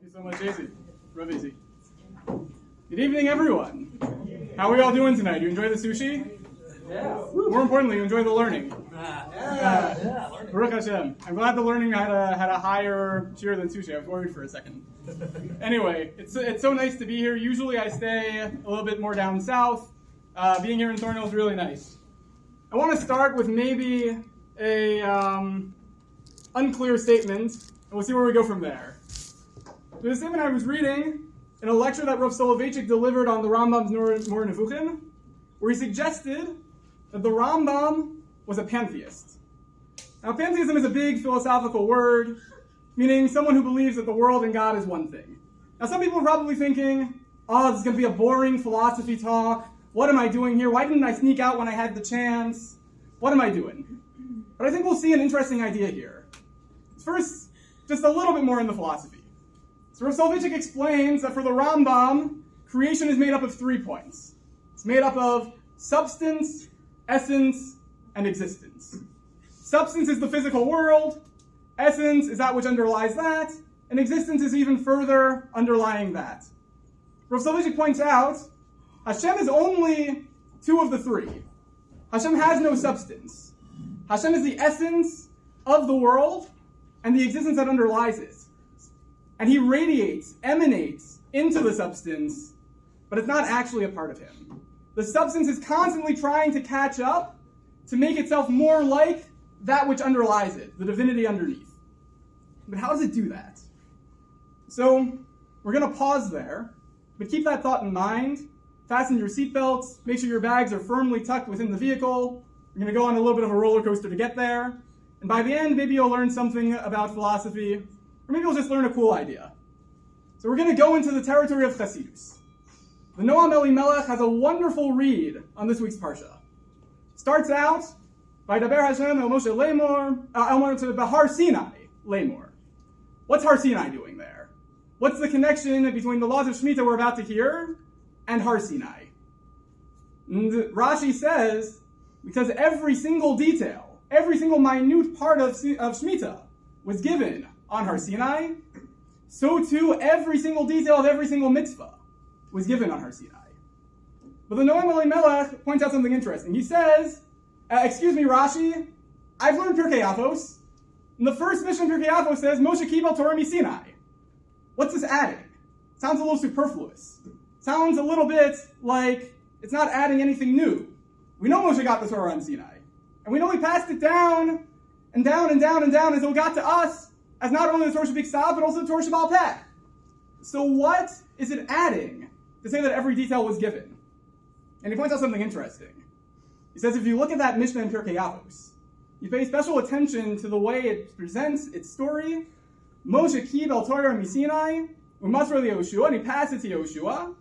Thank you so much, Izzy. Rabbi. Good evening, everyone. How are we all doing tonight? You enjoy the sushi? Yeah. More importantly, you enjoy the learning. Learning. Baruch Hashem. I'm glad the learning had a higher cheer than sushi. I was worried for a second. Anyway, it's so nice to be here. Usually I stay a little bit more down south. Being here in Thornhill is really nice. I want to start with maybe a unclear statement, and we'll see where we go from there. There's a statement I was reading in a lecture that Rav Soloveitchik delivered on the Rambam's Mor Nevuchim, where he suggested that the Rambam was a pantheist. Now, pantheism is a big philosophical word, meaning someone who believes that the world and God is one thing. Now, some people are probably thinking, oh, this is going to be a boring philosophy talk. What am I doing here? Why didn't I sneak out when I had the chance? What am I doing? But I think we'll see an interesting idea here. First, just a little bit more in the philosophy. So Rav Soloveitchik explains that for the Rambam, creation is made up of 3 points. It's made up of substance, essence, and existence. Substance is the physical world, essence is that which underlies that, and existence is even further underlying that. Rav Soloveitchik points out, Hashem is only 2 of the 3. Hashem has no substance. Hashem is the essence of the world and the existence that underlies it. And he radiates, emanates into the substance, but it's not actually a part of him. The substance is constantly trying to catch up to make itself more like that which underlies it, the divinity underneath. But how does it do that? So we're going to pause there, but keep that thought in mind. Fasten your seatbelts, make sure your bags are firmly tucked within the vehicle. We're going to go on a little bit of a roller coaster to get there. And by the end, maybe you'll learn something about philosophy, or maybe you'll just learn a cool idea. So we're going to go into the territory of Chassidus. The Noam Elimelech has a wonderful read on this week's Parsha. Starts out by Daber Hashem El Moshe Lemor, to Bahar Sinai Lemor. What's Har Sinai doing there? What's the connection between the laws of Shemitah we're about to hear and Har Sinai? And Rashi says, because every single detail, every single minute part of Shemitah was given on Har Sinai, so too every single detail of every single mitzvah was given on Har Sinai. But the Noam Elimelech points out something interesting. He says, excuse me, Rashi, I've learned Pirkei Avos, and the first mission Pirkei Avos says, Moshe Kibel Torah Misinai. What's this adding? Sounds a little superfluous. Sounds a little bit like it's not adding anything new. We know Moshe got the Torah on Sinai, and we know he passed it down, and down, and down, and down, until it got to us, as not only the Torah Shebiksav, but also the Torah Shebal Peh. So what is it adding to say that every detail was given? And he points out something interesting. He says if you look at that Mishnah in Pirkei Avos, you pay special attention to the way it presents its story. Moshe Kibel Torah Misinai, Umasra Yehoshua, and he passed it to Yehoshua.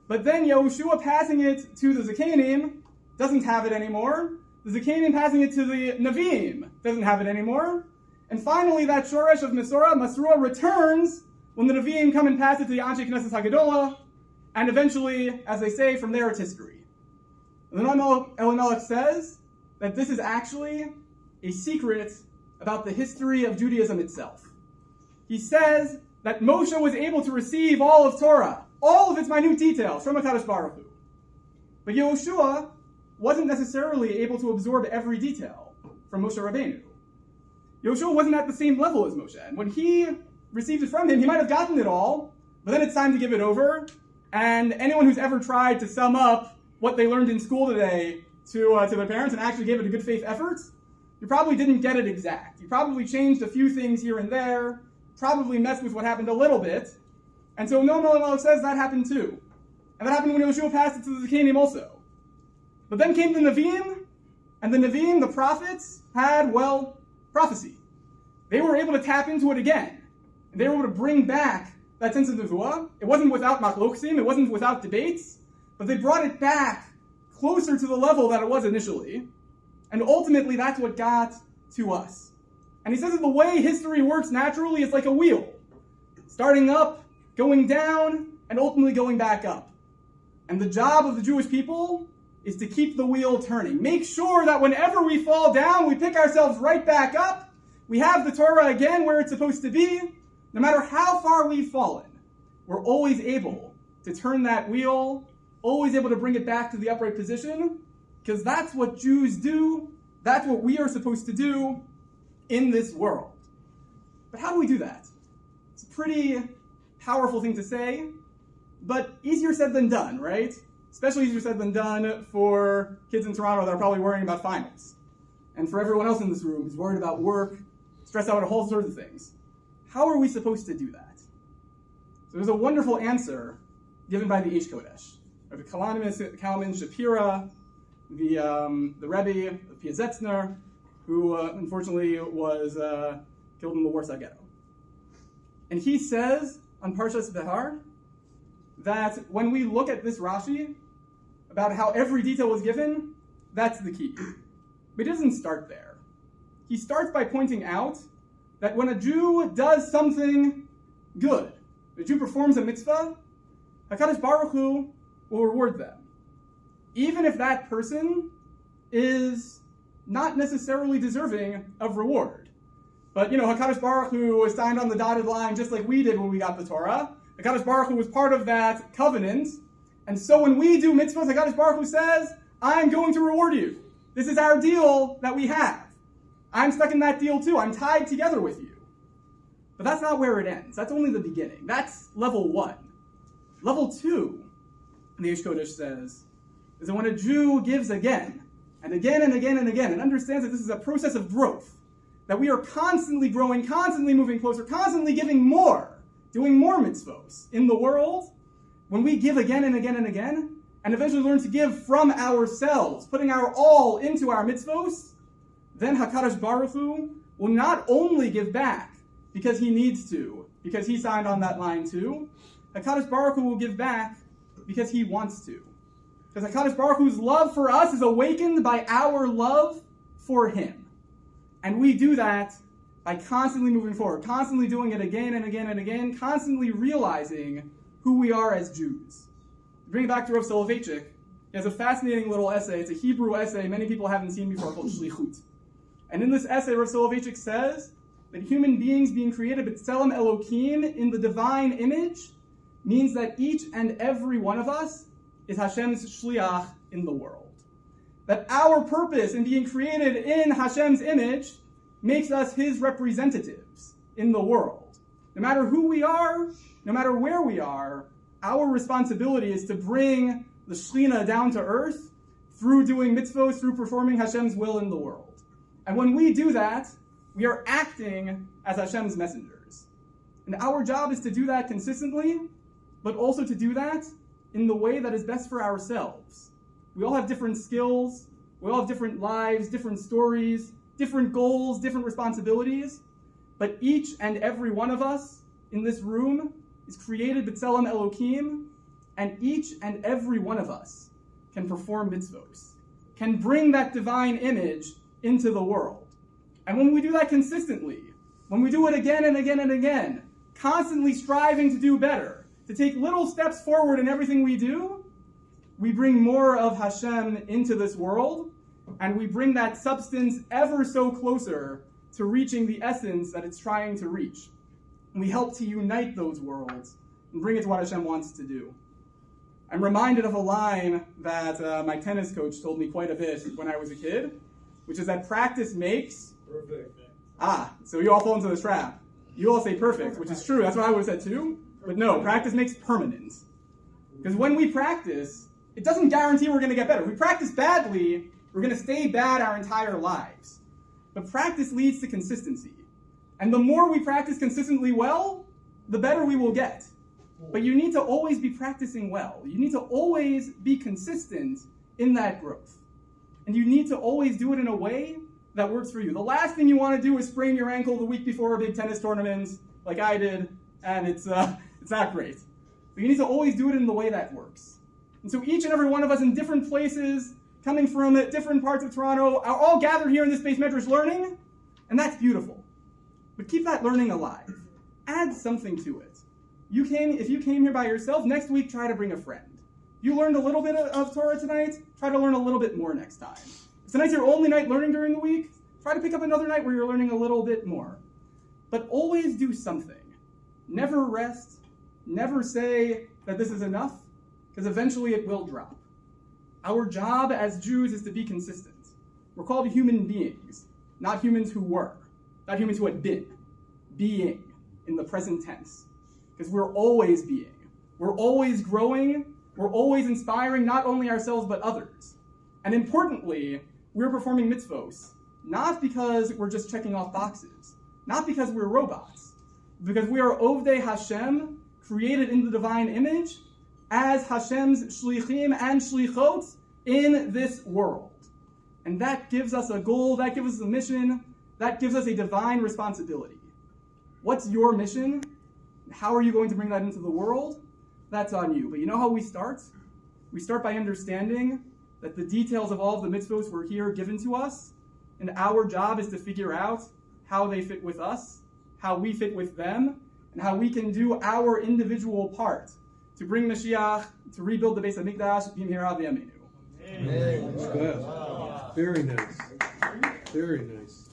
But then Yehoshua passing it to the Zakanim doesn't have it anymore. The Zakanim passing it to the Nevi'im doesn't have it anymore. And finally, that Shoresh of Masrua returns when the Nevi'im come and pass it to the Anshe Knesset Hagadolah, and eventually, as they say, from there it's history. And the Noam Elimelech says that this is actually a secret about the history of Judaism itself. He says that Moshe was able to receive all of Torah, all of its minute details from HaKadosh Baruch Hu. But Yehoshua wasn't necessarily able to absorb every detail from Moshe Rabbeinu. Yehoshua wasn't at the same level as Moshe. And when he received it from him, he might have gotten it all, but then it's time to give it over. And anyone who's ever tried to sum up what they learned in school today to their parents and actually gave it a good faith effort, you probably didn't get it exact. You probably changed a few things here and there, probably messed with what happened a little bit. And so Noam Elimelech says that happened too. And that happened when Yehoshua passed it to the Zakanim also. But then came the Nevi'im, and the Nevi'im, the prophets, had, prophecy. They were able to tap into it again. And they were able to bring back that sense of Nevuah. It wasn't without machloksim, it wasn't without debates, but they brought it back closer to the level that it was initially. And ultimately, that's what got to us. And he says that the way history works naturally is like a wheel. Starting up, going down, and ultimately going back up. And the job of the Jewish people is to keep the wheel turning. Make sure that whenever we fall down, we pick ourselves right back up. We have the Torah again where it's supposed to be. no matter how far we've fallen, we're always able to turn that wheel, always able to bring it back to the upright position, because that's what Jews do. That's what we are supposed to do in this world. But how do we do that? It's a pretty powerful thing to say, but easier said than done, right? Especially easier said than done for kids in Toronto that are probably worrying about finals. And for everyone else in this room who's worried about work, stressed out about all sorts of things. How are we supposed to do that? So there's a wonderful answer given by the Eish Kodesh. Rabbi Kalman Shapira, the Rabbi of Piazetzner, who unfortunately was killed in the Warsaw Ghetto. And he says on Parshas Behar that when we look at this Rashi, about how every detail was given, that's the key. But he doesn't start there. He starts by pointing out that when a Jew does something good, a Jew performs a mitzvah, HaKadosh Baruch Hu will reward them. Even if that person is not necessarily deserving of reward. But, HaKadosh Baruch Hu was signed on the dotted line just like we did when we got the Torah. HaKadosh Baruch Hu was part of that covenant. And so when we do mitzvahs, HaKadosh Baruch Hu says, I'm going to reward you. This is our deal that we have. I'm stuck in that deal too. I'm tied together with you. But that's not where it ends. That's only the beginning. That's level 1. Level 2, the Eish Kodesh says, is that when a Jew gives again, and again and again and again, and understands that this is a process of growth, that we are constantly growing, constantly moving closer, constantly giving more, doing more mitzvos in the world, when we give again and again and again, and eventually learn to give from ourselves, putting our all into our mitzvos, then HaKadosh Baruch Hu will not only give back because he needs to, because he signed on that line too, HaKadosh Baruch Hu will give back because he wants to. Because HaKadosh Baruch Hu's love for us is awakened by our love for him. And we do that by constantly moving forward, constantly doing it again and again and again, constantly realizing who we are as Jews. To bring it back to Rav Soloveitchik, he has a fascinating little essay. It's a Hebrew essay many people haven't seen before called Shlichut. And in this essay, Rav Soloveitchik says that human beings being created b'tselem Elokim in the divine image means that each and every one of us is Hashem's shliach in the world. That our purpose in being created in Hashem's image makes us his representatives in the world. No matter who we are, no matter where we are, our responsibility is to bring the Shekhinah down to earth through doing mitzvot, through performing Hashem's will in the world. And when we do that, we are acting as Hashem's messengers. And our job is to do that consistently, but also to do that in the way that is best for ourselves. We all have different skills, we all have different lives, different stories, different goals, different responsibilities, but each and every one of us in this room is created b'tselem Elokim, and each and every one of us can perform mitzvos, can bring that divine image into the world. And when we do that consistently, when we do it again and again and again, constantly striving to do better, to take little steps forward in everything we do, we bring more of Hashem into this world, and we bring that substance ever so closer to reaching the essence that it's trying to reach. And we help to unite those worlds and bring it to what Hashem wants to do. I'm reminded of a line that my tennis coach told me quite a bit when I was a kid, which is that practice makes... Perfect. So you all fall into this trap. You all say perfect, which is true. That's what I would have said too. But no, practice makes permanent. Because when we practice, it doesn't guarantee we're going to get better. If we practice badly, we're going to stay bad our entire lives. But practice leads to consistency. And the more we practice consistently well, the better we will get. But you need to always be practicing well. You need to always be consistent in that growth. And you need to always do it in a way that works for you. The last thing you want to do is sprain your ankle the week before a big tennis tournament, like I did, and it's not great. But you need to always do it in the way that works. And so each and every one of us in different places, coming from different parts of Toronto, are all gathered here in this Beit Midrash learning, and that's beautiful. But keep that learning alive. Add something to it. If you came here by yourself, next week try to bring a friend. You learned a little bit of Torah tonight, try to learn a little bit more next time. If tonight's your only night learning during the week, try to pick up another night where you're learning a little bit more. But always do something. never rest, never say that this is enough, because eventually it will drop. Our job as Jews is to be consistent. We're called human beings, not humans who were, not humans who had been. Being in the present tense. Because we're always being. We're always growing. We're always inspiring not only ourselves but others. And importantly, we're performing mitzvos, not because we're just checking off boxes, not because we're robots, because we are Ovdei Hashem, created in the divine image, as Hashem's shlichim and shlichot in this world. And that gives us a goal, that gives us a mission, that gives us a divine responsibility. What's your mission? How are you going to bring that into the world? That's on you. But you know how we start? We start by understanding that the details of all of the mitzvos were here given to us, and our job is to figure out how they fit with us, how we fit with them, and how we can do our individual part to bring Mashiach, to rebuild the Beit Hamikdash, B'mihera v'yameinu. Amen. Very nice. Very nice.